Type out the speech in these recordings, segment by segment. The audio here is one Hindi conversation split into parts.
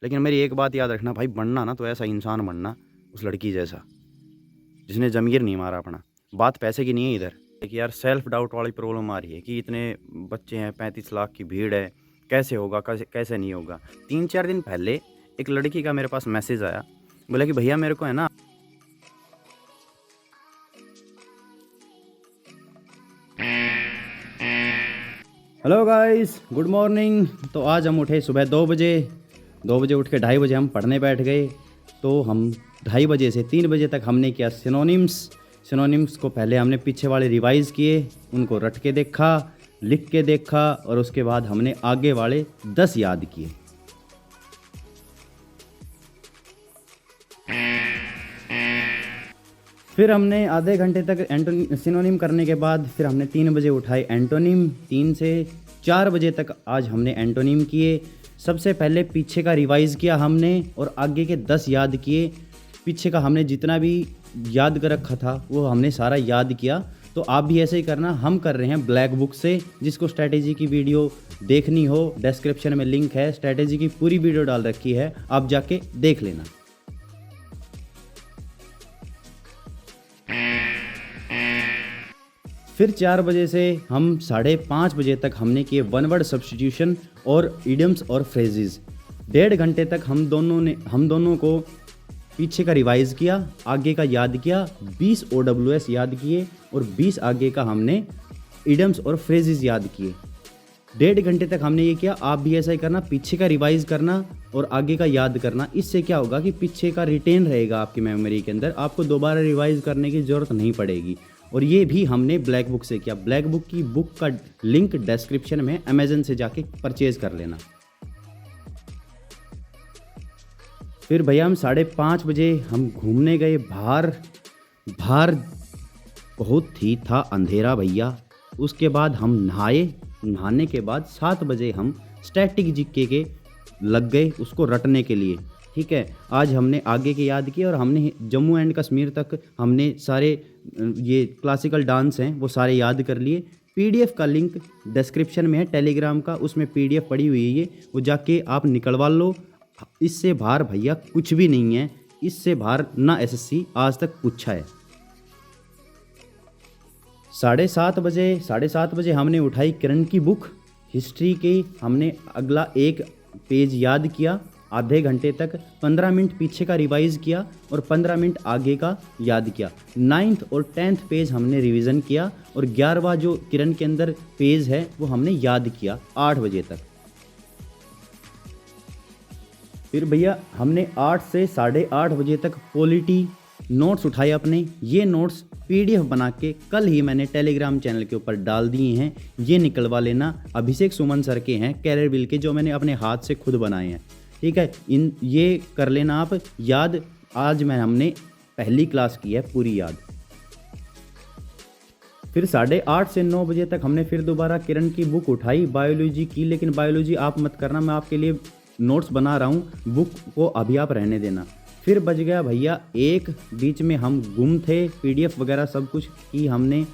लेकिन मेरी एक बात याद रखना भाई, बनना ना तो ऐसा इंसान बनना उस लड़की जैसा जिसने ज़मीर नहीं मारा अपना। बात पैसे की नहीं है इधर। देखिए यार, सेल्फ डाउट वाली प्रॉब्लम आ रही है कि इतने बच्चे हैं, 35 लाख की भीड़ है, कैसे होगा, कैसे कैसे नहीं होगा। 3-4 दिन पहले एक लड़की का मेरे पास मैसेज आया, बोला कि भैया मेरे को है ना। Hello guys, good morning. तो आज हम उठे सुबह 2 बजे। 2 बजे उठ के 2:30 बजे हम पढ़ने बैठ गए। तो हम 2:30 बजे से 3 बजे तक हमने किया सिनोनिम्स को पहले हमने पीछे वाले रिवाइज़ किए, उनको रट के देखा, लिख के देखा, और उसके बाद हमने आगे वाले 10 याद किए। फिर हमने आधे घंटे तक सिनोनिम करने के बाद फिर हमने 3 बजे उठाई एंटोनिम। 3 से 4 बजे तक आज हमने एंटोनिम किए। सबसे पहले पीछे का रिवाइज़ किया हमने और आगे के 10 याद किए। पीछे का हमने जितना भी याद कर रखा था वो हमने सारा याद किया। तो आप भी ऐसे ही करना। हम कर रहे हैं ब्लैक बुक से। जिसको स्ट्रैटेजी की वीडियो देखनी हो, डिस्क्रिप्शन में लिंक है, स्ट्रैटेजी की पूरी वीडियो डाल रखी है, आप जाके देख लेना। फिर 4 बजे से हम 5:30 बजे तक हमने किए वन वर्ड सब्स्टिट्यूशन और इडियम्स और फ्रेजेस। 1.5 घंटे तक हम दोनों को पीछे का रिवाइज़ किया, आगे का याद किया। 20 OWS याद किए और 20 आगे का हमने इडियम्स और फ्रेजेस याद किए। 1.5 घंटे तक हमने ये किया। आप भी ऐसा ही करना, पीछे का रिवाइज़ करना और आगे का याद करना। इससे क्या होगा कि पीछे का रिटेन रहेगा आपकी मेमोरी के अंदर, आपको दोबारा रिवाइज़ करने की ज़रूरत नहीं पड़ेगी। और ये भी हमने ब्लैक बुक से किया। ब्लैक बुक की बुक का लिंक डिस्क्रिप्शन में अमेजन से जाके परचेज़ कर लेना। फिर भैया हम 5:30 बजे हम घूमने गए बाहर। बाहर बहुत ही था अंधेरा भैया। उसके बाद हम नहाने के बाद 7 बजे हम स्टैटिक जीके के लग गए उसको रटने के लिए। ठीक है, आज हमने आगे के याद किए और हमने जम्मू एंड कश्मीर तक हमने सारे ये क्लासिकल डांस हैं वो सारे याद कर लिए। पीडीएफ का लिंक डिस्क्रिप्शन में है टेलीग्राम का, उसमें पीडीएफ पड़ी हुई है ये, वो जाके आप निकलवा लो। इससे बाहर भैया कुछ भी नहीं है। इससे बाहर ना एसएससी आज तक पूछा है। 7:30 बजे हमने उठाई किरण की बुक हिस्ट्री की। हमने अगला एक पेज याद किया आधे घंटे तक। 15 मिनट पीछे का रिवाइज़ किया और 15 मिनट आगे का याद किया। 9th और 10th पेज हमने रिवीजन किया और 11वां जो किरण के अंदर पेज है वो हमने याद किया 8 बजे तक। फिर भैया हमने 8 से 8:30 बजे तक पॉलिटी नोट्स उठाए अपने। ये नोट्स पीडीएफ बना के कल ही मैंने टेलीग्राम चैनल के ऊपर डाल दिए हैं, ये निकलवा लेना। अभिषेक सुमन सर के हैं, कैरियर बिल के, जो मैंने अपने हाथ से खुद बनाए हैं। ठीक है, ये कर लेना आप याद। आज हमने पहली क्लास की है पूरी याद। फिर 8:30 से 9 बजे तक हमने फिर दोबारा किरण की बुक उठाई बायोलॉजी की। लेकिन बायोलॉजी आप मत करना, मैं आपके लिए नोट्स बना रहा हूँ, बुक को अभी आप रहने देना। फिर बज गया भैया 1। बीच में हम गुम थे, पीडीएफ वगैरह सब कुछ की हमने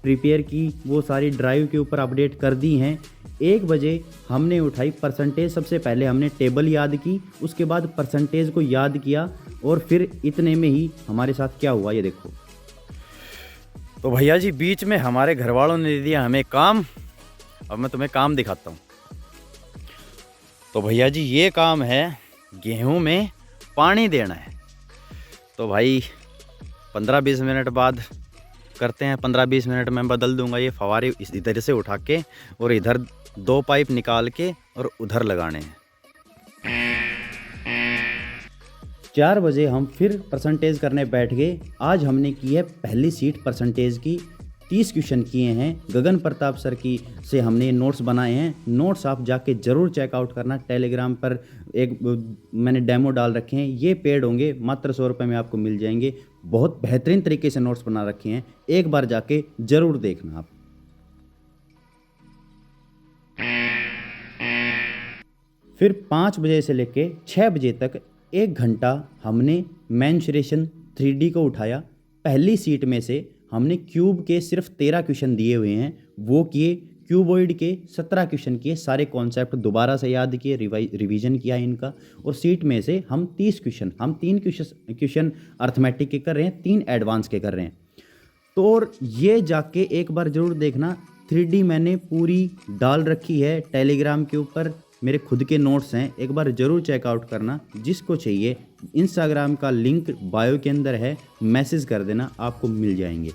प्रिपेयर की, वो सारी ड्राइव के ऊपर अपडेट कर दी हैं। 1 बजे हमने उठाई परसेंटेज। सबसे पहले हमने टेबल याद की, उसके बाद परसेंटेज को याद किया और फिर इतने में ही हमारे साथ क्या हुआ ये देखो। तो भैया जी बीच में हमारे घर वालों ने दे दिया हमें काम। अब मैं तुम्हें काम दिखाता हूँ। तो भैया जी ये काम है, गेहूं में पानी देना है। तो भाई 15-20 मिनट बाद करते हैं। 15-20 मिनट में बदल दूंगा ये फवारे इधर से उठा के और इधर 2 पाइप निकाल के और उधर लगाने हैं। 4 बजे हम फिर परसेंटेज करने बैठ गए। आज हमने की है पहली सीट परसेंटेज की। 30 क्वेश्चन किए हैं। गगन प्रताप सर की से हमने नोट्स बनाए हैं। नोट्स आप जाके ज़रूर चेकआउट करना। टेलीग्राम पर एक मैंने डेमो डाल रखे हैं, ये पेड होंगे, मात्र 100 रुपये में आपको मिल जाएंगे। बहुत बेहतरीन तरीके से नोट्स बना रखे हैं, एक बार जाके ज़रूर देखना आप। फिर 5 बजे से लेके 6 बजे तक 1 घंटा हमने मेंसुरेशन 3D को उठाया। पहली सीट में से हमने क्यूब के सिर्फ 13 क्वेश्चन दिए हुए हैं, वो किए। क्यूबॉइड के 17 क्वेश्चन किए, सारे कॉन्सेप्ट दोबारा से याद किए, रिवीजन किया इनका। और सीट में से हम 30 क्वेश्चन, हम 3 क्वेश्चन अर्थमेटिक के कर रहे हैं, 3 एडवांस के कर रहे हैं। तो और ये जाके एक बार ज़रूर देखना, 3D मैंने पूरी डाल रखी है टेलीग्राम के ऊपर, मेरे खुद के नोट्स हैं, एक बार ज़रूर चेकआउट करना। जिसको चाहिए इंस्टाग्राम का लिंक बायो के अंदर है, मैसेज कर देना, आपको मिल जाएंगे।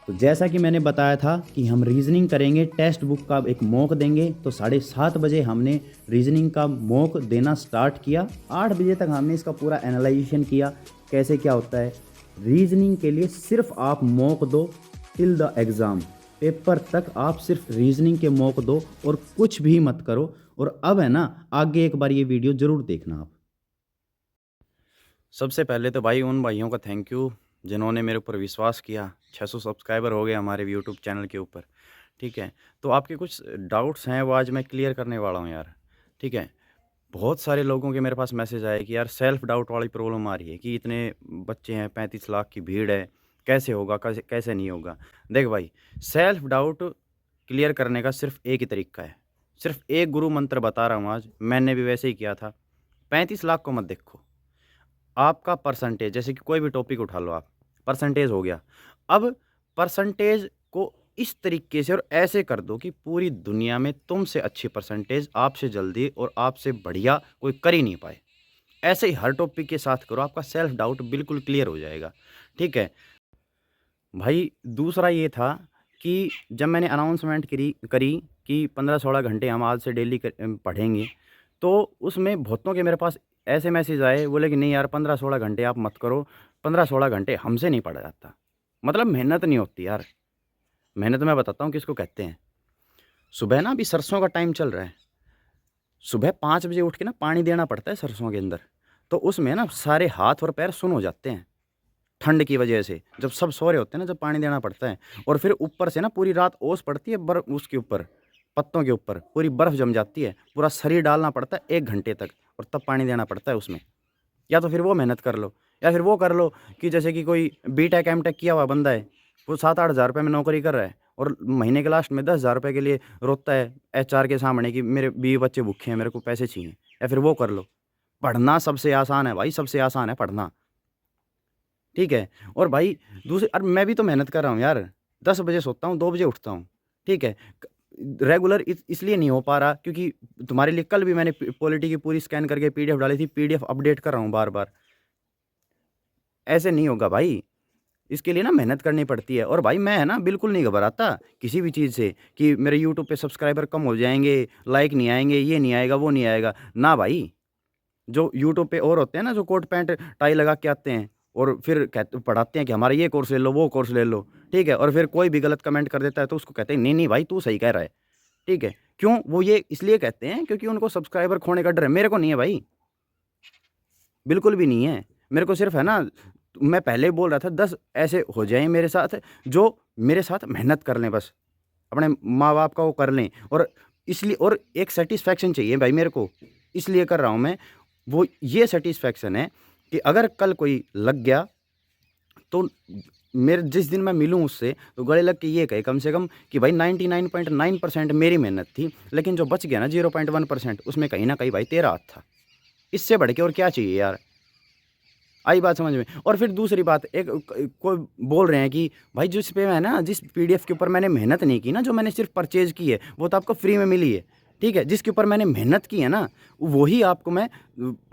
तो जैसा कि मैंने बताया था कि हम रीजनिंग करेंगे, टेक्स्ट बुक का एक मॉक देंगे। तो 7:30 बजे हमने रीजनिंग का मॉक देना स्टार्ट किया। 8 बजे तक हमने इसका पूरा एनालाइजेशन किया, कैसे क्या होता है। रीजनिंग के लिए सिर्फ आप मॉक दो टिल द एग्ज़ाम, पेपर तक आप सिर्फ रीजनिंग के मॉक दो और कुछ भी मत करो। और अब है ना, आगे एक बार ये वीडियो ज़रूर देखना आप। सबसे पहले तो भाई उन भाइयों का थैंक यू जिन्होंने मेरे ऊपर विश्वास किया। 600 सब्सक्राइबर हो गए हमारे यूट्यूब चैनल के ऊपर, ठीक है। तो आपके कुछ डाउट्स हैं वो आज मैं क्लियर करने वाला हूँ यार, ठीक है। बहुत सारे लोगों के मेरे पास मैसेज आए कि यार सेल्फ डाउट वाली प्रॉब्लम आ रही है कि इतने बच्चे हैं, 35 लाख की भीड़ है, कैसे होगा, कैसे कैसे नहीं होगा। देख भाई, सेल्फ डाउट क्लियर करने का सिर्फ एक ही तरीका है, सिर्फ एक गुरु मंत्र बता रहा हूँ आज, मैंने भी वैसे ही किया था। 35 लाख को मत देखो, आपका परसेंटेज, जैसे कि कोई भी टॉपिक उठा लो आप, परसेंटेज हो गया। अब परसेंटेज को इस तरीके से और ऐसे कर दो कि पूरी दुनिया में तुमसे अच्छी परसेंटेज, आपसे जल्दी और आपसे बढ़िया कोई कर ही नहीं पाए। ऐसे ही हर टॉपिक के साथ करो, आपका सेल्फ डाउट बिल्कुल क्लियर हो जाएगा, ठीक है भाई। दूसरा ये था कि जब मैंने अनाउंसमेंट करी कि 15-16 घंटे हम आज से डेली पढ़ेंगे, तो उसमें बहुतों के मेरे पास ऐसे मैसेज आए, बोले कि नहीं यार 15-16 घंटे आप मत करो, 15-16 घंटे हमसे नहीं पढ़ा जाता। मतलब मेहनत नहीं होती यार। मेहनत मैं बताता हूँ किसको कहते हैं। सुबह ना अभी सरसों का टाइम चल रहा है, सुबह 5 बजे उठ के ना पानी देना पड़ता है सरसों के अंदर। तो उसमें ना सारे हाथ और पैर सुन हो जाते हैं ठंड की वजह से, जब सब सो रहे होते हैं ना, जब पानी देना पड़ता है। और फिर ऊपर से ना पूरी रात ओस पड़ती है, बर्फ उसके ऊपर, पत्तों के ऊपर पूरी बर्फ़ जम जाती है, पूरा शरीर डालना पड़ता है 1 घंटे तक, और तब पानी देना पड़ता है उसमें। या तो फिर वो मेहनत कर लो, या फिर वो कर लो कि जैसे कि कोई बीटेक एमटेक किया हुआ बंदा है, वो 7-8 हज़ार रुपये में नौकरी कर रहा है और महीने के लास्ट में 10 हज़ार रुपये के लिए रोता है एचआर के सामने कि मेरे बीवी बच्चे भूखे हैं, मेरे को पैसे चाहिए। या फिर वो कर लो। पढ़ना सबसे आसान है भाई, सबसे आसान है पढ़ना, ठीक है। और भाई दूसरी, और मैं भी तो मेहनत कर रहा हूँ यार, 10 बजे सोता हूँ, 2 बजे उठता हूँ, ठीक है। रेगुलर इसलिए नहीं हो पा रहा क्योंकि तुम्हारे लिए कल भी मैंने पॉलिटी की पूरी स्कैन करके पीडीएफ डाली थी, पीडीएफ अपडेट कर रहा हूँ बार बार। ऐसे नहीं होगा भाई, इसके लिए ना मेहनत करनी पड़ती है। और भाई मैं है ना बिल्कुल नहीं घबराता किसी भी चीज़ से कि मेरे यूट्यूब पे सब्सक्राइबर कम हो जाएंगे, लाइक नहीं आएंगे, ये नहीं आएगा, वो नहीं आएगा ना भाई। जो यूट्यूब पे और होते हैं ना, जो कोट पैंट टाई लगा के आते हैं और फिर कहते पढ़ाते हैं कि हमारा ये कोर्स ले लो, वो कोर्स ले लो, ठीक है। और फिर कोई भी गलत कमेंट कर देता है तो उसको कहते हैं नहीं नहीं भाई तू सही कह रहा है, ठीक है। क्यों वो ये इसलिए कहते हैं क्योंकि उनको सब्सक्राइबर खोने का डर है। मेरे को नहीं है भाई, बिल्कुल भी नहीं है। मेरे को सिर्फ है ना, मैं पहले बोल रहा था 10 ऐसे हो जाएं मेरे साथ जो मेरे साथ मेहनत कर लें, बस अपने माँ बाप का वो कर लें। और इसलिए और एक सेटिस्फैक्शन चाहिए भाई मेरे को, इसलिए कर रहा हूँ मैं। वो ये सेटिस्फैक्शन है कि अगर कल कोई लग गया तो मेरे जिस दिन मैं मिलूँ उससे तो गले लग के ये कहे कम से कम कि भाई 99.9% मेरी मेहनत थी, लेकिन जो बच गया ना 0.1% उसमें कहीं ना कहीं भाई तेरा हाथ था। इससे बढ़ के और क्या चाहिए यार, आई बात समझ में। और फिर दूसरी बात, एक कोई बोल रहे हैं कि भाई जिस पे मैं ना, जिस पीडीएफ के ऊपर मैंने मेहनत नहीं की ना, जो मैंने सिर्फ परचेज की है वो तो आपको फ्री में मिली है, ठीक है। जिसके ऊपर मैंने मेहनत की है ना वही आपको मैं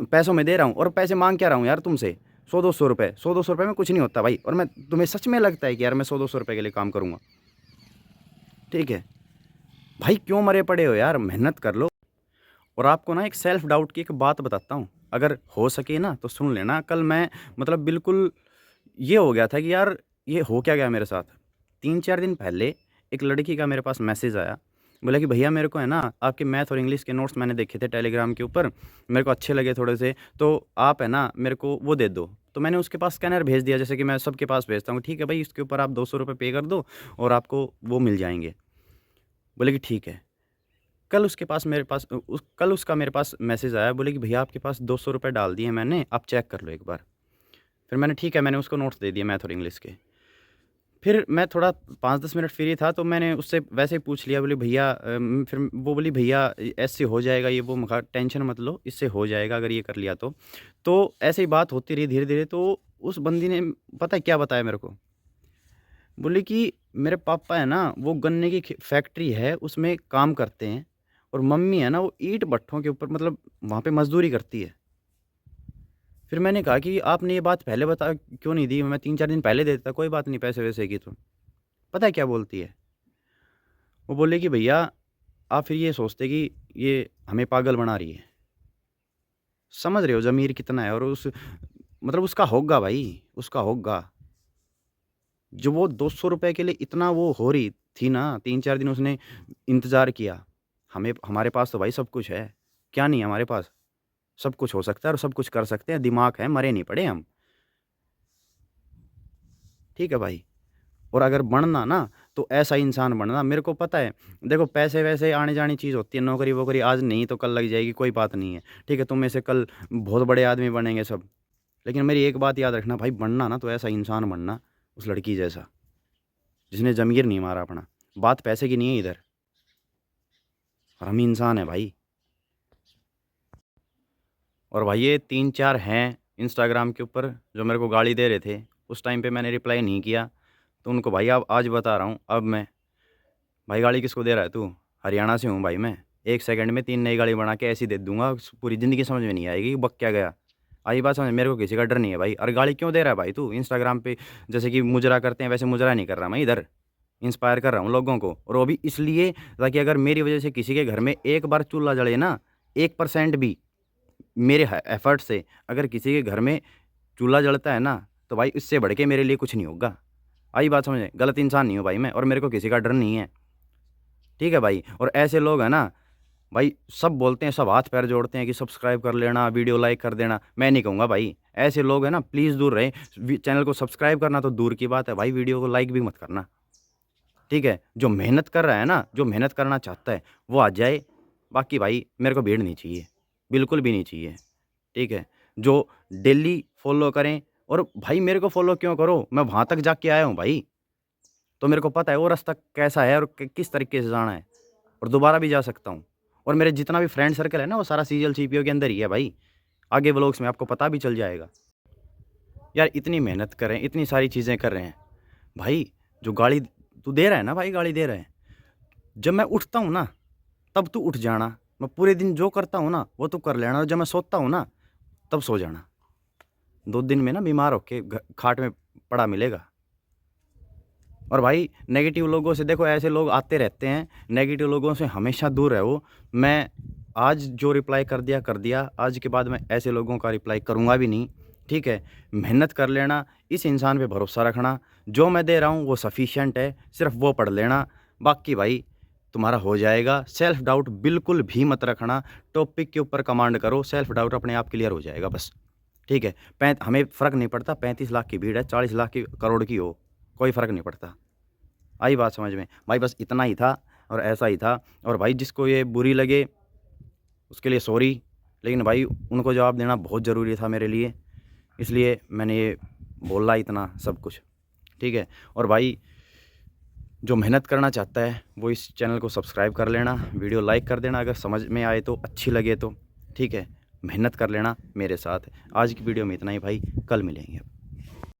पैसों में दे रहा हूँ। और पैसे मांग क्या रहा हूँ यार तुमसे, 100-200 रुपये, 100-200 रुपये में कुछ नहीं होता भाई। और मैं तुम्हें सच में लगता है कि यार मैं 100-200 रुपये के लिए काम करूँगा, ठीक है भाई। क्यों मरे पड़े हो यार, मेहनत कर लो। और आपको ना एक सेल्फ डाउट की एक बात बताता हूँ, अगर हो सके ना तो सुन लेना। कल मैं मतलब बिल्कुल ये हो गया था कि यार ये हो क्या गया मेरे साथ। 3-4 दिन पहले एक लड़की का मेरे पास मैसेज आया, बोला कि भैया मेरे को है ना आपके मैथ और इंग्लिश के नोट्स मैंने देखे थे टेलीग्राम के ऊपर, मेरे को अच्छे लगे थोड़े से, तो आप है ना मेरे को वो दे दो। तो मैंने उसके पास स्कैनर भेज दिया, जैसे कि मैं सबके पास भेजता हूँ, ठीक है भाई इसके ऊपर आप 200 रुपये पे कर दो और आपको वो मिल जाएंगे। बोले कि ठीक है। कल उसके पास मेरे पास कल उसका मेरे पास मैसेज आया, बोले कि भैया आपके पास 200 रुपये डाल दिए मैंने, आप चेक कर लो एक बार। फिर मैंने ठीक है, मैंने उसको नोट्स दे दिए मैथ और इंग्लिश के। फिर मैं थोड़ा 5-10 मिनट फ्री था तो मैंने उससे वैसे ही पूछ लिया, बोली भैया फिर वो बोली भैया ऐसे हो जाएगा ये वो। मैं कहा टेंशन मत लो, इससे हो जाएगा अगर ये कर लिया तो। तो ऐसे ही बात होती रही धीरे-धीरे। तो उस बंदी ने पता है क्या बताया मेरे को? बोली कि मेरे पापा है ना वो गन्ने की फैक्ट्री है उसमें काम करते हैं, और मम्मी है ना वो ईंट भट्ठों के ऊपर मतलब वहाँ पे मज़दूरी करती है। फिर मैंने कहा कि आपने ये बात पहले बता क्यों नहीं दी? मैं 3-4 दिन पहले दे देता, कोई बात नहीं पैसे-वैसे की तो। पता है क्या बोलती है? वो बोले कि भैया आप फिर ये सोचते कि ये हमें पागल बना रही है। समझ रहे हो ज़मीर कितना है? और उस मतलब उसका होगा भाई, उसका होगा। जो वो ₹200 के लिए इतना वो हो रही थी ना, 3-4 दिन उसने इंतज़ार किया। हमें हमारे पास तो भाई सब कुछ है। क्या नहीं है हमारे पास? सब कुछ हो सकता है और सब कुछ कर सकते हैं, दिमाग है, मरे नहीं पड़े हम। ठीक है भाई? और अगर बनना ना, तो ऐसा इंसान बनना। मेरे को पता है, देखो पैसे-वैसे आनी-जानी चीज़ होती है, नौकरी-वोकरी आज नहीं तो कल लग जाएगी, कोई बात नहीं है। ठीक है, तुम में से कल बहुत बड़े आदमी बनेंगे सब। लेकिन मेरी एक बात याद रखना भाई, बनना ना तो ऐसा इंसान बनना, उस लड़की जैसा, जिसने ज़मीर नहीं मारा अपना। बात पैसे की नहीं है इधर, और हम इंसान हैं भाई। और भाई ये 3-4 हैं इंस्टाग्राम के ऊपर जो मेरे को गाली दे रहे थे, उस टाइम पे मैंने रिप्लाई नहीं किया, तो उनको भाई अब आज बता रहा हूँ, अब मैं भाई गाली किसको दे रहा है तू? हरियाणा से हूँ भाई मैं। 1 सेकंड में 3 नई गाड़ी बना के ऐसी दे दूँगा, पूरी ज़िंदगी समझ में नहीं आएगी कि बक क्या गया। आई बात समझ? मेरे को किसी का डर नहीं है भाई। अरे गाली क्यों दे रहा है भाई तू? इंस्टाग्राम पे जैसे कि मुजरा करते हैं वैसे मुजरा नहीं कर रहा मैं इधर। इंस्पायर कर रहा हूँ लोगों को, और वो भी इसलिए ताकि अगर मेरी वज़ह से किसी के घर में एक बार चूल्हा जले ना, 1% भी मेरे एफ़र्ट से अगर किसी के घर में चूल्हा जलता है ना, तो भाई इससे बढ़ के मेरे लिए कुछ नहीं होगा। आई बात समझ में? गलत इंसान नहीं हूँ भाई मैं, और मेरे को किसी का डर नहीं है। ठीक है भाई? और ऐसे लोग हैं ना भाई, सब बोलते हैं, सब हाथ-पैर जोड़ते हैं कि सब्सक्राइब कर लेना, वीडियो लाइक कर देना। मैं नहीं कहूँगा भाई, ऐसे लोग हैं ना प्लीज़ दूर रहें। चैनल को सब्सक्राइब करना तो दूर की बात है भाई, वीडियो को लाइक भी मत करना। ठीक है? जो मेहनत कर रहा है ना, जो मेहनत करना चाहता है, वो आ जाए। बाकी भाई मेरे को भीड़ नहीं चाहिए, बिल्कुल भी नहीं चाहिए। ठीक है? जो डेली फॉलो करें, और भाई मेरे को फॉलो क्यों करो? मैं वहाँ तक जाके आया हूँ भाई, तो मेरे को पता है वो रास्ता कैसा है और किस तरीके से जाना है, और दोबारा भी जा सकता हूँ। और मेरे जितना भी फ्रेंड सर्कल है ना, वो सारा सीजीएल सीपीओ के अंदर ही है भाई। आगे व्लॉग्स में आपको पता भी चल जाएगा। यार इतनी मेहनत कर रहे हैं, इतनी सारी चीज़ें कर रहे हैं। भाई जो गाली तू दे रहा है ना भाई, गाली दे रहा है। जब मैं उठता हूँ ना, तब तू उठ जाना। मैं पूरे दिन जो करता हूँ ना, वो तू कर लेना, और जब मैं सोता हूँ ना, तब सो जाना। 2 दिन में ना बीमार होके खाट में पड़ा मिलेगा। और भाई नेगेटिव लोगों से, देखो ऐसे लोग आते रहते हैं, नेगेटिव लोगों से हमेशा दूर रहो। मैं आज जो रिप्लाई कर दिया, आज के बाद मैं ऐसे लोगों का रिप्लाई करूँगा भी नहीं। ठीक है? मेहनत कर लेना, इस इंसान पे भरोसा रखना, जो मैं दे रहा हूँ वो सफिशिएंट है, सिर्फ़ वो पढ़ लेना, बाकी भाई तुम्हारा हो जाएगा। सेल्फ डाउट बिल्कुल भी मत रखना, टॉपिक के ऊपर कमांड करो, सेल्फ डाउट अपने आप क्लियर हो जाएगा बस। ठीक है? हमें फ़र्क नहीं पड़ता 35 लाख की भीड़ है, 40 लाख की, करोड़ की हो, कोई फ़र्क नहीं पड़ता। आई बात समझ में? भाई बस इतना ही था, और ऐसा ही था। और भाई जिसको ये बुरी लगे उसके लिए सॉरी, लेकिन भाई उनको जवाब देना बहुत ज़रूरी था मेरे लिए, इसलिए मैंने ये बोला इतना सब कुछ। ठीक है? और भाई जो मेहनत करना चाहता है वो इस चैनल को सब्सक्राइब कर लेना, वीडियो लाइक कर देना अगर समझ में आए तो, अच्छी लगे तो। ठीक है? मेहनत कर लेना मेरे साथ। आज की वीडियो में इतना ही भाई, कल मिलेंगे।